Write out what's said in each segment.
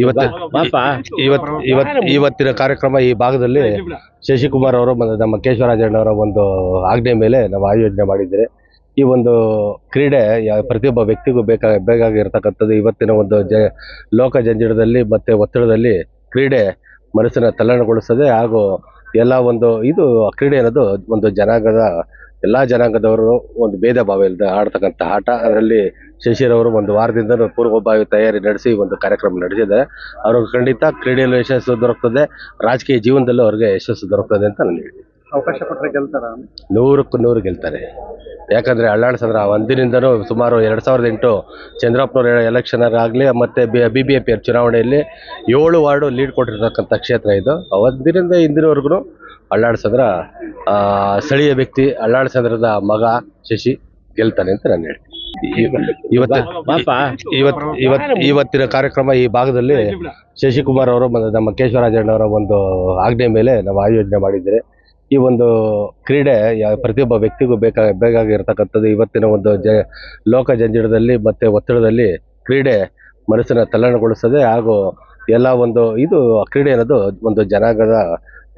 ಇವತ್ತು ಇವತ್ತಿನ ಕಾರ್ಯಕ್ರಮ ಈ ಭಾಗದಲ್ಲಿ ಶಶಿಕುಮಾರ್ ಅವರು ಮತ್ತು ನಮ್ಮ ಕೇಶವರಾಜಣ್ಣವರ ಒಂದು ಆಜ್ಞೆ ಮೇಲೆ ನಾವು ಆಯೋಜನೆ ಮಾಡಿದ್ದೇವೆ. ಈ ಒಂದು ಕ್ರೀಡೆ ಪ್ರತಿಯೊಬ್ಬ ವ್ಯಕ್ತಿಗೂ ಬೇಕಾಗಿರ್ತಕ್ಕಂಥದ್ದು. ಇವತ್ತಿನ ಒಂದು ಲೋಕ ಜಂಜಡದಲ್ಲಿ ಮತ್ತೆ ಒತ್ತಡದಲ್ಲಿ ಕ್ರೀಡೆ ಮನಸ್ಸನ್ನು ತಲ್ಲಣಗೊಳಿಸ್ತದೆ. ಹಾಗೂ ಎಲ್ಲ ಒಂದು ಇದು ಕ್ರೀಡೆ ಅನ್ನೋದು ಒಂದು ಜನಾಂಗದ ಎಲ್ಲ ಜನಾಂಗದವರು ಒಂದು ಭೇದ ಭಾವ ಇಲ್ಲದೆ ಆಡ್ತಕ್ಕಂಥ ಆಟ. ಅದರಲ್ಲಿ ಶಶಿರವರು ಒಂದು ವಾರದಿಂದ ಪೂರ್ವಭಾವಿ ತಯಾರಿ ನಡೆಸಿ ಒಂದು ಕಾರ್ಯಕ್ರಮ ನಡೆಸಿದ್ದಾರೆ. ಅವ್ರಿಗೆ ಖಂಡಿತ ಕ್ರೀಡೆಯಲ್ಲೂ ಯಶಸ್ಸು ದೊರಕ್ತದೆ, ರಾಜಕೀಯ ಜೀವನದಲ್ಲೂ ಅವ್ರಿಗೆ ಯಶಸ್ಸು ದೊರಕ್ತದೆ ಅಂತ ನಾನು ಹೇಳ್ತೀನಿ. ಅವಕಾಶ ಕೊಟ್ಟರೆ ಗೆಲ್ತಾರ? 100ಕ್ಕೆ 100 ಗೆಲ್ತಾರೆ. ಯಾಕಂದರೆ ಅಳ್ಳಾಡ್ಸಂದ್ರ ಒಂದಿನಿಂದನೂ ಸುಮಾರು 2008 ಚಂದ್ರಪ್ಪನವ್ರ ಎಲೆಕ್ಷನ್ ಆಗಲಿ ಮತ್ತು BBMP ಚುನಾವಣೆಯಲ್ಲಿ 7 ವಾರ್ಡು ಲೀಡ್ ಕೊಟ್ಟಿರ್ತಕ್ಕಂಥ ಕ್ಷೇತ್ರ ಇದು. ಒಂದಿನಿಂದ ಇಂದಿನವರೆಗೂ ಅಳ್ಳಾಡ್ಸಂದ್ರ ಸ್ಥಳೀಯ ವ್ಯಕ್ತಿ, ಅಳ್ಳಾಡ್ಸಂದ್ರದ ಮಗ ಶಶಿ ಗೆಲ್ತಾನೆ ಅಂತ ನಾನು ಹೇಳ್ತೀನಿ. ಇವತ್ತಿನ ಕಾರ್ಯಕ್ರಮ ಈ ಭಾಗದಲ್ಲಿ ಶಶಿಕುಮಾರ್ ಅವರು ಮತ್ತು ನಮ್ಮ ಕೇಶವರಾಜಣ್ಣವರ ಒಂದು ಆಜ್ಞೆ ಮೇಲೆ ನಾವು ಆಯೋಜನೆ ಮಾಡಿದ್ದೇವೆ. ಈ ಒಂದು ಕ್ರೀಡೆ ಪ್ರತಿಯೊಬ್ಬ ವ್ಯಕ್ತಿಗೂ ಬೇಕಾಗಿರ್ತಕ್ಕಂಥದ್ದು. ಇವತ್ತಿನ ಒಂದು ಲೋಕ ಜಂಜಡದಲ್ಲಿ ಮತ್ತೆ ಒತ್ತಡದಲ್ಲಿ ಕ್ರೀಡೆ ಮನಸ್ಸನ್ನು ತಲ್ಲಣಗೊಳಿಸ್ತದೆ. ಹಾಗೂ ಎಲ್ಲ ಒಂದು ಇದು ಕ್ರೀಡೆ ಅನ್ನೋದು ಒಂದು ಜನಾಂಗದ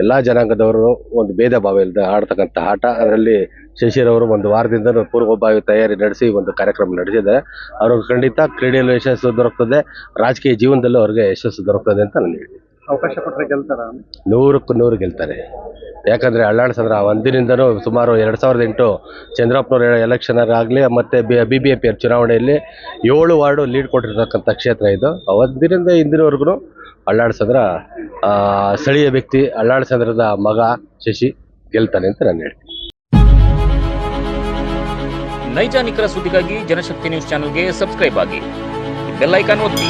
ಎಲ್ಲ ಜನಾಂಗದವರು ಒಂದು ಭೇದ ಭಾವ ಇಲ್ಲದೆ ಆಡ್ತಕ್ಕಂಥ ಆಟ. ಅದರಲ್ಲಿ ಶಶಿರವರು ಒಂದು ವಾರದಿಂದ ಪೂರ್ವಭಾವಿ ತಯಾರಿ ನಡೆಸಿ ಒಂದು ಕಾರ್ಯಕ್ರಮ ನಡೆಸಿದ್ದಾರೆ. ಅವ್ರಿಗೆ ಖಂಡಿತ ಕ್ರೀಡೆಯಲ್ಲೂ ಯಶಸ್ಸು ದೊರಕ್ತದೆ, ರಾಜಕೀಯ ಜೀವನದಲ್ಲೂ ಅವ್ರಿಗೆ ಯಶಸ್ಸು ದೊರಕ್ತದೆ ಅಂತ ನಾನು ಹೇಳ್ತೀನಿ. ಅವಕಾಶ ಕೊಟ್ಟರೆ ಗೆಲ್ತಾರ? 100ಕ್ಕೆ 100 ಗೆಲ್ತಾರೆ. ಯಾಕಂದರೆ ಅಳ್ಳಾಡ್ಸಂದ್ರ ಒಂದಿನಿಂದನೂ ಸುಮಾರು 2008 ಚಂದ್ರಪ್ಪನವ್ರ ಎಲೆಕ್ಷನ್ ಆಗಲಿ ಮತ್ತು BBMP ಚುನಾವಣೆಯಲ್ಲಿ 7 ವಾರ್ಡು ಲೀಡ್ ಕೊಟ್ಟಿರ್ತಕ್ಕಂಥ ಕ್ಷೇತ್ರ ಇದು. ಒಂದಿನಿಂದ ಇಂದಿನವರೆಗೂ ಅಳ್ಳಾಡ್ಸಂದ್ರ ಸ್ಥಳೀಯ ವ್ಯಕ್ತಿ, ಅಳ್ಳಾಡ್ಸಂದ್ರದ ಮಗ ಶಶಿ ಗೆಲ್ತಾನೆ ಅಂತ ನಾನು ಹೇಳ್ತೀನಿ. ನೈಜ ನಿಖರ ಸುದ್ದಿಗಾಗಿ ಜನಶಕ್ತಿ ನ್ಯೂಸ್ ಚಾನೆಲ್ಗೆ ಸಬ್ಸ್ಕ್ರೈಬ್ ಆಗಿ, ಬೆಲ್ ಐಕಾನ್ ಒತ್ತಿ.